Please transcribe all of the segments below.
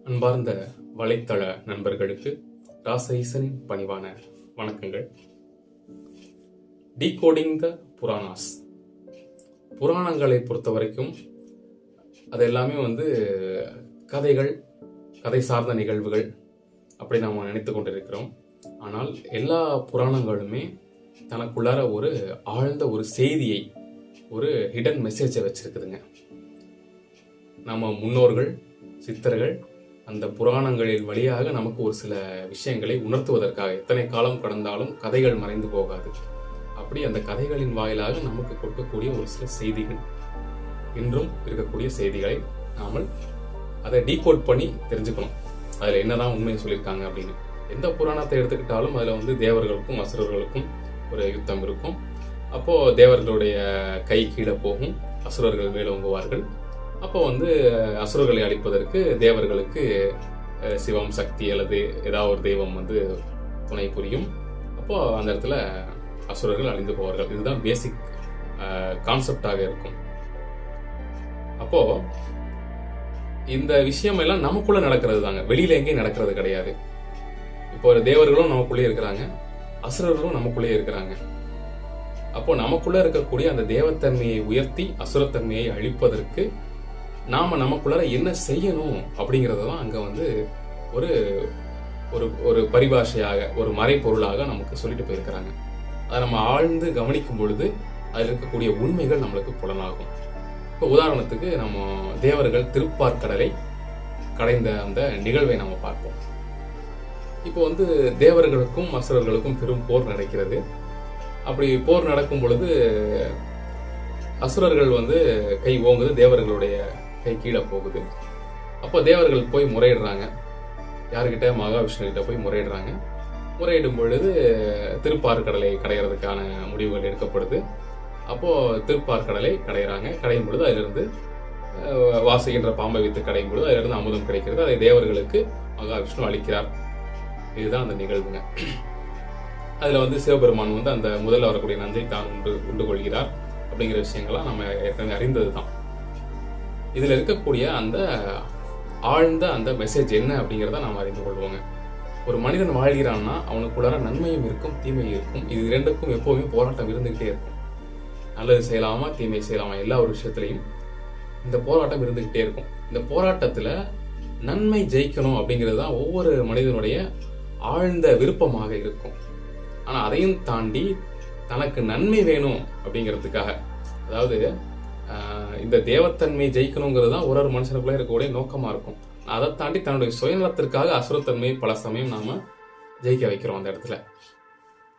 அன்பார்ந்த வலைத்தள நண்பர்களுக்கு ராசஈசனின் பணிவான வணக்கங்கள். டீகோடிங் த புராணாஸ். புராணங்களை பொறுத்த வரைக்கும் அது எல்லாமே கதைகள், கதை சார்ந்த நிகழ்வுகள் அப்படி நாம் நினைத்து கொண்டிருக்கிறோம். ஆனால் எல்லா புராணங்களுமே தனக்குள்ளார ஒரு ஆழ்ந்த ஒரு செய்தியை, ஒரு ஹிடன் மெசேஜை வச்சிருக்குதுங்க. நம்ம முன்னோர்கள், சித்தர்கள் அந்த புராணங்களின் வழியாக நமக்கு ஒரு சில விஷயங்களை உணர்த்துவதற்காக, எத்தனை காலம் கடந்தாலும் கதைகள் மறைந்து போகாது. அப்படி அந்த கதைகளின் வாயிலாக நமக்கு கொடுக்கக்கூடிய ஒரு சில செய்திகள், இன்றும் இருக்கக்கூடிய செய்திகளை நாமல் அதை டீகோட் பண்ணி தெரிஞ்சுக்கணும். அதில் என்னதான் உண்மையை சொல்லியிருக்காங்க அப்படின்னு. எந்த புராணத்தை எடுத்துக்கிட்டாலும் அதில் தேவர்களுக்கும் அசுரர்களுக்கும் ஒரு யுத்தம் இருக்கும். அப்போ தேவர்களுடைய கை கீழே போகும், அசுரர்கள் மேலோங்குவார்கள். அப்போ அசுரர்களை அழிப்பதற்கு தேவர்களுக்கு சிவம், சக்தி அல்லது ஏதாவது ஒரு தெய்வம் துணை புரியும். அப்போ அந்த இடத்துல அசுரர்கள் அழிந்து போவார்கள். இதுதான் பேசிக் கான்செப்டாக இருக்கும். அப்போ இந்த விஷயம் எல்லாம் நமக்குள்ள நடக்கிறது தாங்க, வெளியில எங்கேயும் நடக்கிறது கிடையாது. இப்போ ஒரு தேவர்களும் நமக்குள்ளே இருக்கிறாங்க, அசுரர்களும் நமக்குள்ளே இருக்கிறாங்க. அப்போ நமக்குள்ள இருக்கக்கூடிய அந்த தேவத்தன்மையை உயர்த்தி அசுரத்தன்மையை அழிப்பதற்கு நாம நமக்குள்ளார என்ன செய்யணும் அப்படிங்கறதான் அங்க ஒரு ஒரு பரிபாஷையாக, ஒரு மறைப்பொருளாக நமக்கு சொல்லிட்டு போயிருக்கிறாங்க. அதை நம்ம ஆழ்ந்து கவனிக்கும் பொழுது அதில் இருக்கக்கூடிய உண்மைகள் நம்மளுக்கு புலனாகும். இப்போ உதாரணத்துக்கு நம்ம தேவர்கள் திருப்பார்கடலை கடைந்த அந்த நிகழ்வை நம்ம பார்ப்போம். இப்போ தேவர்களுக்கும் அசுரர்களுக்கும் பெரும் போர் நடக்கிறது. அப்படி போர் நடக்கும் பொழுது அசுரர்கள் கை ஓங்குது, தேவர்களுடைய கை கீழே போகுது. அப்போ தேவர்கள் போய் முறையிடுறாங்க. யாருக்கிட்ட? மகாவிஷ்ணு கிட்ட போய் முறையிடுறாங்க. முறையிடும் பொழுது திருப்பார்கடலை கடையிறதுக்கான முடிவுகள் எடுக்கப்படுது. அப்போ திருப்பார்கடலை கடையிறாங்க. கடையும் பொழுது அதிலிருந்து வாசுகின்ற பாம்பை வைத்து கடையும் பொழுது அதிலிருந்து அமுதம் கிடைக்கிறது. அதை தேவர்களுக்கு மகாவிஷ்ணு அளிக்கிறார். இதுதான் அந்த நிகழ்வுங்க. அதுல சிவபெருமான் அந்த முதல்ல வரக்கூடிய நஞ்சை தான் உண்டு கொள்கிறார் அப்படிங்கிற விஷயங்கள்லாம் நம்ம ஏற்கனவே அறிந்தது தான். இதுல இருக்கக்கூடிய அந்த ஆழ்ந்த அந்த மெசேஜ் என்ன அப்படிங்கிறத நாம் அறிந்து கொள்வோங்க. ஒரு மனிதன் வாழ்கிறான்னா அவனுக்குள்ளார நன்மையும் இருக்கும், தீமையும் இருக்கும். இது இரண்டுக்கும் எப்பவுமே போராட்டம் இருந்துகிட்டே இருக்கும். நல்லது செய்யலாமா, தீமை செய்யலாமா, எல்லா ஒரு விஷயத்திலையும் இந்த போராட்டம் இருந்துகிட்டே இருக்கும். இந்த போராட்டத்துல நன்மை ஜெயிக்கணும் அப்படிங்கிறது தான் ஒவ்வொரு மனிதனுடைய ஆழ்ந்த விருப்பமாக இருக்கும். ஆனா அதையும் தாண்டி தனக்கு நன்மை வேணும் அப்படிங்கிறதுக்காக, அதாவது இந்த தேவத்தன்மை ஜெயிக்கணுங்கிறது தான் ஒரு மனுஷனுக்குள்ள இருக்கக்கூடிய நோக்கமா இருக்கும். அதை தாண்டி தன்னுடைய சுயநலத்திற்காக அசுரத்தன்மை பல சமயம் நாம ஜெயிக்க வைக்கிறோம் அந்த இடத்துல.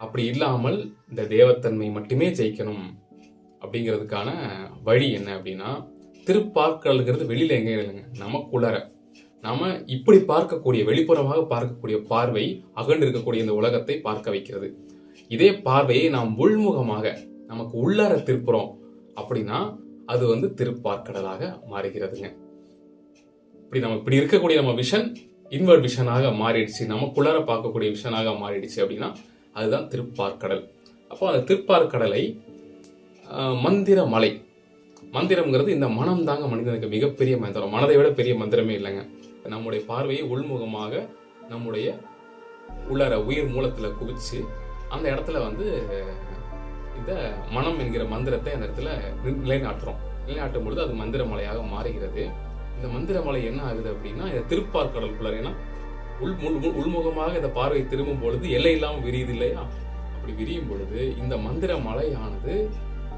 அப்படி இல்லாமல் இந்த தேவத்தன்மை மட்டுமே ஜெயிக்கணும் அப்படிங்கிறதுக்கான வழி என்ன அப்படின்னா, திருப்பார்க்கல்ங்கிறது வெளியில எங்கே இல்லைங்க, நமக்குள்ளார. நாம இப்படி பார்க்கக்கூடிய, வெளிப்புறமாக பார்க்கக்கூடிய பார்வை அகண்டு இருக்கக்கூடிய இந்த உலகத்தை பார்க்க வைக்கிறது. இதே பார்வையை நாம் உள்முகமாக நமக்கு உள்ளார திருப்புறோம் அப்படின்னா அது திருப்பார்க்கடலாக மாறுகிறதுங்க. இப்படி இருக்கக்கூடிய நம்ம விஷன் இன்வர்ட் விஷனாக மாறிடுச்சு, நமக்குள்ளார பார்க்கக்கூடிய விஷனாக மாறிடுச்சு அப்படின்னா அதுதான் திருப்பார்க்கடல். அப்போ அந்த திருப்பார்க்கடலை மந்திர மலை, மந்திரம்ங்கிறது இந்த மனம் தாங்க மனிதனுக்கு மிகப்பெரிய மந்திரம். மனதை விட பெரிய மந்திரமே இல்லைங்க. நம்முடைய பார்வையை உள்முகமாக நம்முடைய உள்ளார உயிர் மூலத்துல குவிச்சு அந்த இடத்துல இந்த மனம் என்கிற மந்திரத்தை அந்த இடத்துல நிலைநாட்டுறோம். நிலைநாட்டும் பொழுது அது மந்திர மலையாக மாறுகிறது. இந்த மந்திர மலை என்ன ஆகுது அப்படின்னா, இந்த திருப்பார்கடலுக்குள்ள, ஏன்னா உள்முகமாக இந்த பார்வை திரும்பும் பொழுது எல்லை இல்லாமல் விரியுது இல்லையா? அப்படி விரியும் பொழுது இந்த மந்திர மலையானது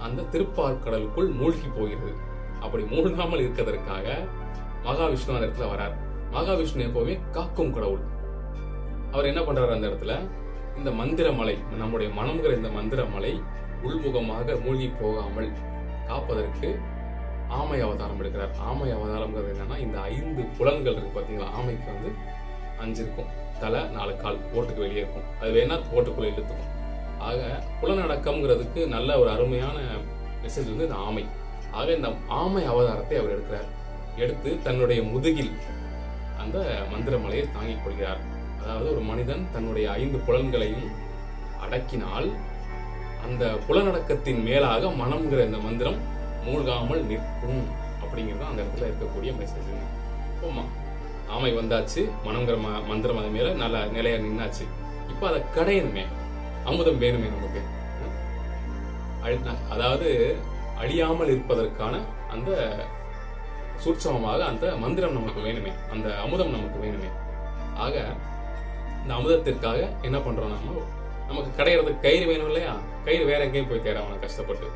அந்த திருப்பார்கடலுக்குள் மூழ்கி போகிறது. அப்படி மூழ்காமல் இருக்கிறதற்காக மகாவிஷ்ணு அந்த இடத்துல வரார். மகாவிஷ்ணு எப்பவுமே காக்கும் கடவுள். அவர் என்ன பண்றாரு அந்த இடத்துல, இந்த மந்திர மலை, நம்முடைய மனம்ங்கிற இந்த மந்திர மலை உள்முகமாக மூழ்கி போகாமல் காப்பதற்கு ஆமை அவதாரம் எடுக்கிறார். ஆமை அவதாரம்ங்கிறது என்னன்னா, இந்த 5 புலன்கள் இருக்கு பாத்தீங்களா? ஆமைக்கு 5 இருக்கும், தலை 4 கால், ஓட்டுக்கு வெளியே இருக்கும். அது வேணா ஓட்டுக்குள்ள இழுத்துக்கும். ஆக புலனடக்கம்ங்கிறதுக்கு நல்ல ஒரு அருமையான மெசேஜ் இந்த ஆமை. ஆக இந்த ஆமை அவதாரத்தை அவர் எடுக்கிறார். எடுத்து தன்னுடைய முதுகில் அந்த மந்திர மலையை தாங்கிக் கொள்கிறார். அதாவது ஒரு மனிதன் தன்னுடைய 5 புலன்களையும் அடக்கினால் அந்த புலனடக்கத்தின் மேலாக மனம்ங்கிற இந்த மந்திரம் மூழ்காமல் நிற்கும் அப்படிங்கிறது அந்த இடத்துல இருக்கக்கூடிய மெசேஜ். ஆமை வந்தாச்சு, மனங்கிற மந்திரம் அது மேல நல்ல நிலையா நின்னாச்சு. இப்ப அதை கடையணுமே, அமுதம் வேணுமே நமக்கு. அதாவது அழியாமல் இருப்பதற்கான அந்த சூட்சமமாக அந்த மந்திரம் நமக்கு வேணுமே, அந்த அமுதம் நமக்கு வேணுமே. ஆக இந்த அமுதத்திற்காக என்ன பண்றோம், நமக்கு கடையிறதுக்கு கயிறு வேணும் இல்லையா? கயிறு வேற எங்கேயும் போய் தேட அவனை கஷ்டப்பட்டு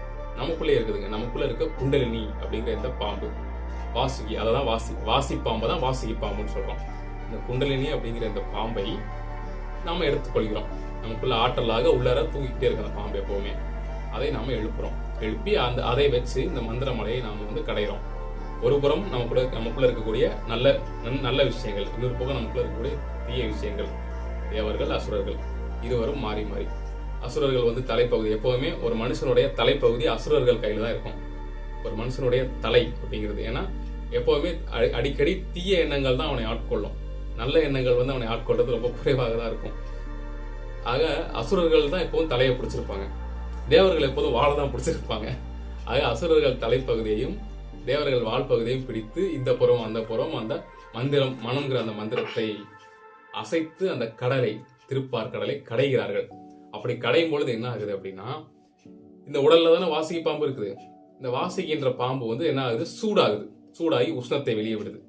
நமக்குள்ளே இருக்குதுங்க. நமக்குள்ள இருக்க குண்டலினி அப்படிங்கிற இந்த பாம்பு, வாசுகி, அதான் வாசி பாம்பை தான் வாசுகி பாம்புன்னு சொல்றோம். இந்த குண்டலினி அப்படிங்கிற இந்த பாம்பை நாம எடுத்துக்கொள்கிறோம். நமக்குள்ள ஆற்றலாக உள்ளார தூங்கிட்டே இருக்க அந்த பாம்பு எப்பவுமே. அதை நாம எழுப்பி அதை வச்சு இந்த மந்திர மலையை நாம கடைகிறோம். ஒரு புறம் நமக்குள்ள இருக்கக்கூடிய நல்ல விஷயங்கள், இன்னொரு பக்கம் நமக்குள்ள இருக்கக்கூடிய தீய விஷயங்கள், தேவர்கள் அசுரர்கள் இருவரும் மாறி மாறி. அசுரர்கள் தலைப்பகுதி, எப்பவுமே ஒரு மனுஷனுடைய தலைப்பகுதி அசுரர்கள் கையில தான் இருக்கும். ஒரு மனுஷனுடைய தலை அப்படிங்கிறது, ஏன்னா எப்பவுமே அடிக்கடி தீய எண்ணங்கள் தான் அவனை ஆட்கொள்ளும். நல்ல எண்ணங்கள் அவனை ஆட்கொள்றது ரொம்ப குறைவாக தான் இருக்கும். ஆக அசுரர்கள் தான் எப்பவும் தலையை பிடிச்சிருப்பாங்க, தேவர்கள் எப்போதும் வாழை தான் பிடிச்சிருப்பாங்க. ஆக அசுரர்கள் தலைப்பகுதியையும் தேவர்கள் வால் பகுதியையும் பிடித்து இந்த புறம் அந்த புறம் அந்த மந்திரம் மனம்ங்கிற அந்த மந்திரத்தை அசைத்து அந்த கடலை, திருப்பார் கடலை கடைகிறார்கள். அப்படி கடையும் பொழுது என்ன ஆகுது அப்படின்னா, இந்த உடல்ல தானே வாசுகி பாம்பு இருக்குது. இந்த வாசுகின்ற பாம்பு என்ன ஆகுது, சூடாகி உஷ்ணத்தை வெளியே விடுது.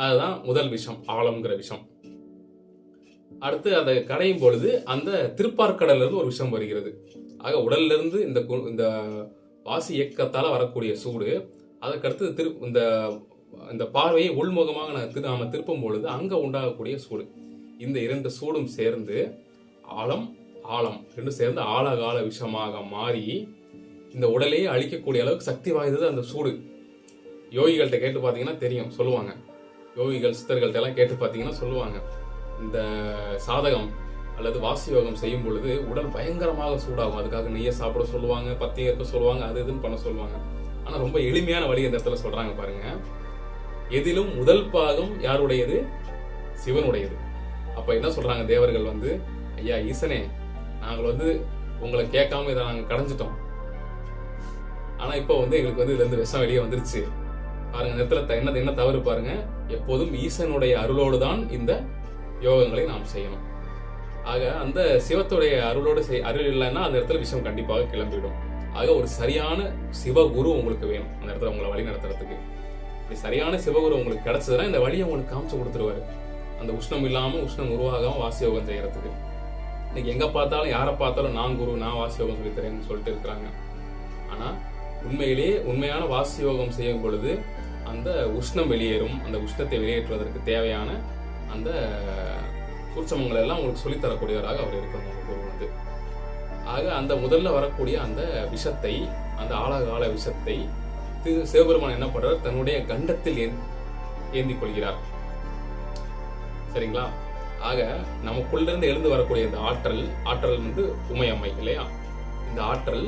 அதுதான் முதல் விஷம், ஆழம்ங்கிற விஷம். அடுத்து அதை கடையும் பொழுது அந்த திருப்பார்கடல்ல இருந்து ஒரு விஷம் வருகிறது. ஆக உடல்ல இருந்து இந்த வாசி இயக்கத்தால வரக்கூடிய சூடு, அதற்கடுத்து இந்த பார்வையை உள்முகமாக நாம திருப்பும் பொழுது அங்க உண்டாகக்கூடிய சூடு, இந்த இரண்டு சூடும் சேர்ந்து ஆழம் ரெண்டு சேர்ந்து ஆழகால விஷமாக மாறி இந்த உடலையே அழிக்கக்கூடிய அளவுக்கு சக்தி வாய்ந்தது அந்த சூடு. யோகிகள்கிட்ட கேட்டு பார்த்தீங்கன்னா தெரியும், சொல்லுவாங்க. யோகிகள் சித்தர்கள்ட்ட எல்லாம் கேட்டு பார்த்தீங்கன்னா சொல்லுவாங்க, இந்த சாதகம் அல்லது வாசி யோகம் செய்யும் பொழுது உடல் பயங்கரமாக சூடாகும். அதுக்காக நெய்யை சாப்பிட சொல்லுவாங்க, பத்தியம் இருக்க சொல்லுவாங்க, அது இதுன்னு பண்ண சொல்லுவாங்க. ஆனா ரொம்ப எளிமையான வழி இந்த இடத்துல சொல்றாங்க பாருங்க. எதிலும் முதல் பாகம் யாருடையது? சிவனுடையது. அப்ப என்ன சொல்றாங்க தேவர்கள், ஐயா ஈசனே, நாங்கள் உங்களை கேட்காம இதை நாங்க கடைஞ்சிட்டோம். ஆனா இப்போ எங்களுக்கு இதுல இருந்து விஷம் வெளியே வந்துருச்சு பாருங்க. இந்த இடத்துல என்ன தவறு பாருங்க. எப்போதும் ஈசனுடைய அருளோடு தான் இந்த யோகங்களை நாம் செய்யணும். ஆக அந்த சிவத்துடைய அருளோடு அருள் இல்லைன்னா அந்த இடத்துல விஷம் கண்டிப்பாக கிளம்பிடும். ஆக ஒரு சரியான சிவகுரு உங்களுக்கு வேணும் அந்த இடத்துல உங்களை வழி நடத்துறதுக்கு. இப்படி சரியான சிவகுரு உங்களுக்கு கிடைச்சதுன்னா இந்த வழியை உங்களுக்கு காமிச்சு கொடுத்துருவாரு. அந்த உஷ்ணம் இல்லாம உஷ்ணம் உருவாகாம வாசி யோகம் செய்யறதுக்கு. இன்னைக்கு எங்க பார்த்தாலும் யாரை பார்த்தாலும் நான் குரு, நான் வாசி யோகம் சொல்லி தரேன்னு சொல்லிட்டு இருக்கிறாங்க. ஆனா உண்மையிலேயே உண்மையான வாசி யோகம் செய்யும் பொழுது அந்த உஷ்ணம் வெளியேறும். அந்த உஷ்ணத்தை வெளியேற்றுவதற்கு தேவையான அந்த சூட்சமங்கள் எல்லாம் உங்களுக்கு சொல்லித்தரக்கூடியவராக அவர் இருக்கணும் குரு. ஆக அந்த முதல்ல வரக்கூடிய அந்த விஷத்தை, அந்த ஆழகால விஷத்தை சிவபெருமான் என்ன பண்றார், தன்னுடைய கண்டத்தில் ஏந்தி கொள்கிறார். சரிங்களா? ஆக நமக்குள்ள இருந்து எழுந்து வரக்கூடிய இந்த ஆற்றல் உமையம்மை இல்லையா? இந்த ஆற்றல்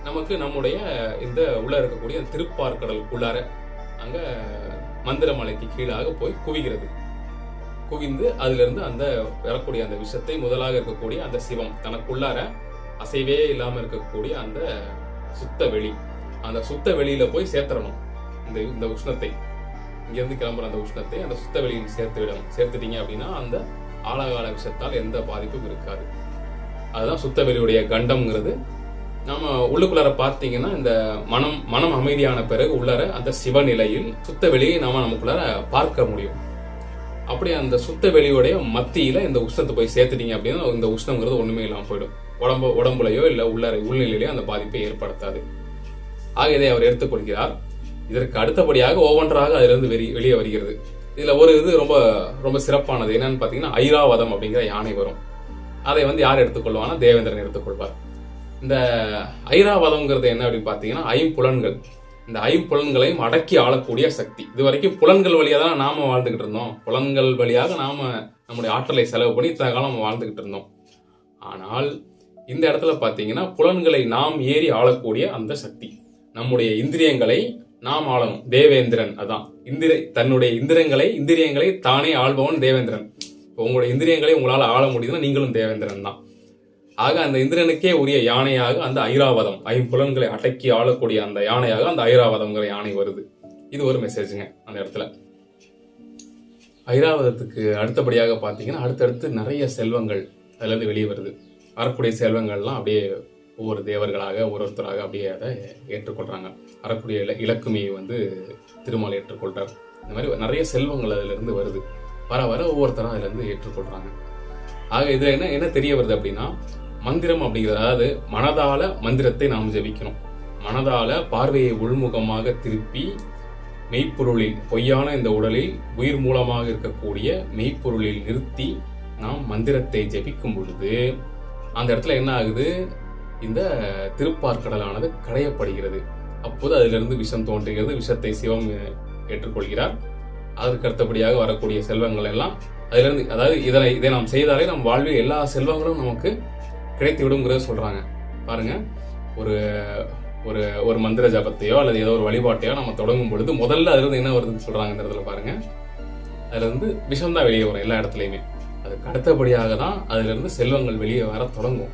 நமக்கு நம்முடைய இந்த உள்ள இருக்கக்கூடிய திருப்பார்கடலுக்குள்ளார அங்க மந்திரமலைக்கு கீழாக போய் குவிந்து அதுல இருந்து அந்த வரக்கூடிய அந்த விஷத்தை முதலாக இருக்கக்கூடிய அந்த சிவம் தனக்குள்ளார அசைவே இல்லாம இருக்கக்கூடிய அந்த சுத்த வெளியில போய் சேர்த்துடணும். இந்த உஷ்ணத்தை இங்கிருந்து கிளம்புற அந்த உஷ்ணத்தை அந்த சுத்த வெளியில் சேர்த்துட்டீங்க அப்படின்னா அந்த ஆழகால விஷத்தால் எந்த பாதிப்பும் இருக்காது. அதுதான் சுத்த வெளியுடைய கண்டம்ங்கிறது. நாம உள்ளுக்குள்ளார பார்த்தீங்கன்னா இந்த மனம் அமைதியான பிறகு உள்ளார அந்த சிவநிலையில் சுத்த வெளியை நமக்குள்ளார பார்க்க முடியும். அப்படி அந்த சுத்த வெளியோடைய மத்தியில இந்த உஷ்ணத்தை போய் சேர்த்துட்டீங்க அப்படின்னா இந்த உஷ்ணங்கிறது ஒண்ணுமே இல்லாம போயிடும். உடம்புலையோ இல்ல உள்நிலையிலயோ அந்த பாதிப்பை ஏற்படுத்தாது. ஆக இதை அவர் எடுத்துக்கொள்கிறார். இதற்கு அடுத்தபடியாக ஒவ்வொன்றாக அதிலிருந்து வெளியே வருகிறது. இதுல ஒரு இது ரொம்ப ரொம்ப சிறப்பானது என்னன்னு பாத்தீங்கன்னா ஐராவதம் அப்படிங்கிற யானை வரும். அதை யார் எடுத்துக்கொள்வானா, தேவேந்திரன் எடுத்துக்கொள்வார். இந்த ஐராவதம்ங்கிறது என்ன அப்படின்னு பாத்தீங்கன்னா ஐம்புலன்கள். இந்த ஐம்புலன்களையும் அடக்கி ஆளக்கூடிய சக்தி. இது வரைக்கும் புலன்கள் வழியாக தான் நாம வாழ்ந்துகிட்டு இருந்தோம். புலன்கள் வழியாக நாம நம்முடைய ஆற்றலை செலவு பண்ணி இத்தனை காலம் வாழ்ந்துகிட்டு இருந்தோம். ஆனால் இந்த இடத்துல பாத்தீங்கன்னா புலன்களை நாம் ஏறி ஆளக்கூடிய அந்த சக்தி, நம்முடைய இந்திரியங்களை நாம் ஆளணும். தேவேந்திரன் அதான் தன்னுடைய இந்திரியங்களை தானே ஆள்பவன் தேவேந்திரன். உங்களுடைய இந்திரியங்களை உங்களால் ஆள முடியுதுன்னா நீங்களும் தேவேந்திரன் தான். ஆக அந்த இந்திரனுக்கே உரிய யானையாக அந்த ஐராவதம், ஐம்புலன்களை அடக்கி ஆளக்கூடிய அந்த யானையாக அந்த ஐராவதம்ங்கிற யானை வருது. இது ஒரு மெசேஜுங்க அந்த இடத்துல. ஐராவதத்துக்கு அடுத்தபடியாக பார்த்தீங்கன்னா அடுத்தடுத்து நிறைய செல்வங்கள் அதுலேருந்து வெளியே வருது. வரக்கூடிய செல்வங்கள்லாம் அப்படியே ஒவ்வொரு தேவர்களாக ஒருத்தராக அப்படியே அதை ஏற்றுக்கொள்கிறாங்க. வரக்கூடிய இலக்குமியை வந்து திருமால் ஏற்றுக்கொள்கிறார். இந்த மாதிரி நிறைய செல்வங்கள் அதிலிருந்து வருது. வர வர ஒவ்வொருத்தரும் அதுலேருந்து ஏற்றுக்கொள்கிறாங்க. ஆக இது என்ன தெரிய வருது அப்படின்னா, மந்திரம் அப்படிங்கிறது, அதாவது மனதால மந்திரத்தை நாம் ஜபிக்கணும். மனதால பார்வையை உள்முகமாக திருப்பி மெய்ப்பொருளில், பொய்யான இந்த உடலில் உயிர் மூலமாக இருக்கக்கூடிய மெய்ப்பொருளில் நிறுத்தி நாம் மந்திரத்தை ஜபிக்கும் பொழுது அந்த இடத்துல என்ன ஆகுது, இந்த திருப்பார்க்கடலானது கடையப்படுகிறது. அப்போது அதிலிருந்து விஷம் தோன்றுகிறது. விஷத்தை சிவம் ஏற்றுக்கொள்கிறார். அதற்கு அடுத்தபடியாக வரக்கூடிய செல்வங்கள் எல்லாம் அதிலிருந்து, அதாவது இதை நாம் செய்தாலே நம் வாழ்வில் எல்லா செல்வங்களும் நமக்கு கிடைத்து விடுங்கிறத சொல்றாங்க. பாருங்க, ஒரு ஒரு ஒரு மந்திர ஜபத்தையோ அல்லது ஏதோ ஒரு வழிபாட்டையோ நம்ம தொடங்கும் பொழுது முதல்ல அதுல இருந்து என்ன வருதுன்னு சொல்றாங்க. இந்த இடத்துல பாருங்க, அதுல இருந்து விஷம் தான் வெளியே வரும் எல்லா இடத்துலயுமே. அதுக்கு அடுத்தபடியாக தான் அதுல இருந்து செல்வங்கள் வெளியே வர தொடங்கும்.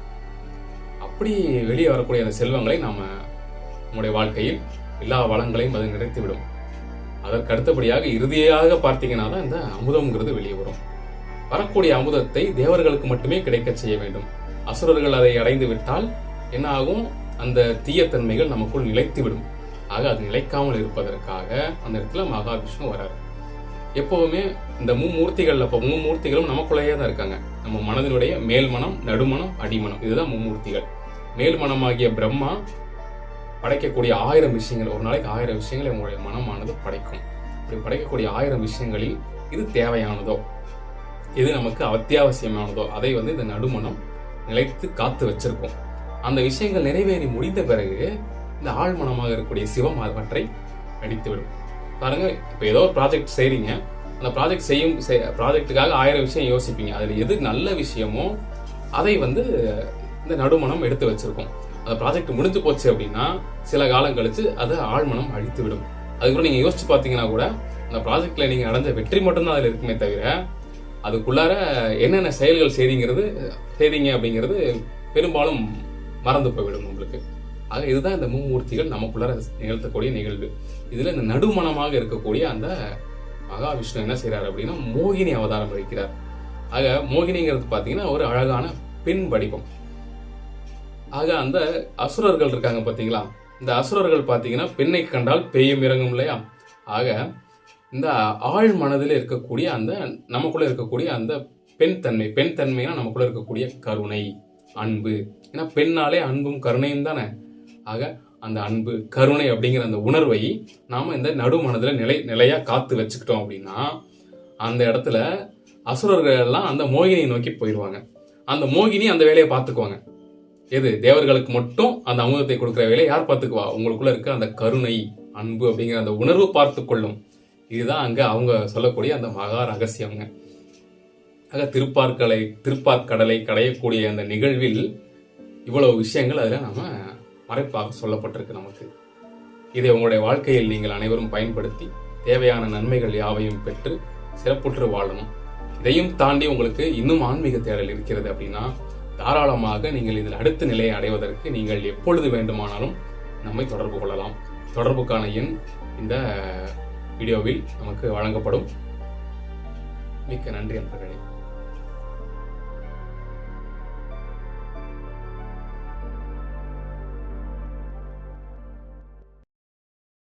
அப்படி வெளியே வரக்கூடிய அந்த செல்வங்களை நம்முடைய வாழ்க்கையில் எல்லா வளங்களையும் அது நிறைத்துவிடும். அதற்கு அடுத்தபடியாக இறுதியாக பார்த்தீங்கன்னா தான் இந்த அமுதம்ங்கிறது வெளியே வரும். வரக்கூடிய அமுதத்தை தேவர்களுக்கு மட்டுமே கிடைக்க செய்ய வேண்டும். அசுரர்கள் அதை அடைந்து விட்டால் என்ன ஆகும், அந்த தீயத்தன்மைகள் நமக்குள் நிலைத்துவிடும். ஆக அது நிலைக்காமல் இருப்பதற்காக அந்த இடத்துல மகாவிஷ்ணு வராரு. எப்பவுமே இந்த மும்மூர்த்திகளும் நமக்குள்ளேயே தான் இருக்காங்க. நம்ம மனதினுடைய மேல்மனம், நடுமனம், அடிமனம், இதுதான் மும்மூர்த்திகள். மேல்மனமாகிய பிரம்மா படைக்கக்கூடிய 1000 விஷயங்கள், ஒரு நாளைக்கு 1000 விஷயங்களை உங்களுடைய மனமானது படைக்கும். இப்படி படைக்கக்கூடிய 1000 விஷயங்களில் இது தேவையானதோ, எது நமக்கு அத்தியாவசியமானதோ அதை வந்து இந்த நடுமனம் நிலைத்து காத்து வச்சிருக்கும். அந்த விஷயங்கள் நிறைவேறி முடிந்த பிறகு இந்த ஆழ்மனமாக இருக்கக்கூடிய சிவம் அவற்றை அடித்துவிடும். பாருங்க, இப்போ ஏதோ ஒரு ப்ராஜெக்ட் செய்றீங்க, அந்த ப்ராஜெக்டுக்காக 1000 விஷயம் யோசிப்பீங்க. அதில் எது நல்ல விஷயமோ அதை வந்து இந்த நடுமனம் எடுத்து வச்சிருக்கும். அந்த ப்ராஜெக்ட் முடிஞ்சு போச்சு அப்படின்னா சில காலம் கழிச்சு அதை ஆழ்மனம் அழித்து விடும். அதுக்கப்புறம் நீங்க யோசிச்சு பார்த்தீங்கன்னா கூட அந்த ப்ராஜெக்ட்ல நீங்க அடைஞ்ச வெற்றி மட்டும்தான் அதில் இருக்குமே தவிர அதுக்குள்ளார என்னென்ன செயல்கள் செய்தீங்க அப்படிங்கிறது பெரும்பாலும் மறந்து போய்விடும் உங்களுக்கு. ஆக இதுதான் இந்த மும்மூர்த்திகள் நமக்குள்ளார நிகழ்த்தக்கூடிய நிகழ்வு. இதுல இந்த நடுமனமாக இருக்கக்கூடிய அந்த மகாவிஷ்ணு என்ன செய்யறாரு அப்படின்னா மோகினி அவதாரம் எடுக்கிறார். ஆக மோகினிங்கிறது பாத்தீங்கன்னா ஒரு அழகான பெண் வடிவம். ஆக அந்த அசுரர்கள் இருக்காங்க பாத்தீங்களா, இந்த அசுரர்கள் பாத்தீங்கன்னா பெண்ணை கண்டால் பேயும் இறங்கும் இல்லையா. ஆக இந்த ஆழ் மனதில் இருக்கக்கூடிய அந்த நமக்குள்ள இருக்கக்கூடிய அந்த பெண் தன்மைனா நமக்குள்ள இருக்கக்கூடிய கருணை, அன்பு. ஏன்னா பெண்ணாலே அன்பும் கருணையும் தானே. ஆக அந்த அன்பு, கருணை அப்படிங்கிற அந்த உணர்வை நாம இந்த நடுமனதுல நிலையா காத்து வச்சுக்கிட்டோம் அப்படின்னா அந்த இடத்துல அசுரர்கள் எல்லாம் அந்த மோகினியை நோக்கி போயிடுவாங்க. அந்த மோகினி அந்த வேலையை பார்த்துக்குவாங்க. எது தேவர்களுக்கு மட்டும் அந்த அமுதத்தை கொடுக்கிற வேலையை யார் பார்த்துக்குவா, உங்களுக்குள்ள இருக்க அந்த கருணை, அன்பு அப்படிங்கிற அந்த உணர்வு பார்த்து கொள்ளும். இதுதான் அங்க அவங்க சொல்லக்கூடிய அந்த மகா ரகசியம்ங்க. ஆக திருப்பார்க்கடலை கடையக்கூடிய அந்த நிகழ்வில் இவ்வளவு விஷயங்கள் அதுல நம்ம மறைப்பாக சொல்லப்பட்டிருக்கு நமக்கு. இதை உங்களுடைய வாழ்க்கையில் நீங்கள் அனைவரும் பயன்படுத்தி தேவையான நன்மைகள் யாவையும் பெற்று சிறப்புற்று வாழணும். இதையும் தாண்டி உங்களுக்கு இன்னும் ஆன்மீக தேடல் இருக்கிறது அப்படின்னா தாராளமாக நீங்கள் இதில் அடுத்த நிலையை அடைவதற்கு நீங்கள் எப்பொழுது வேண்டுமானாலும் நம்மை தொடர்பு கொள்ளலாம். தொடர்புக்கான எண் இந்த வீடியோவில் நமக்கு வழங்கப்படும். மிக்க நன்றி நண்பர்களே.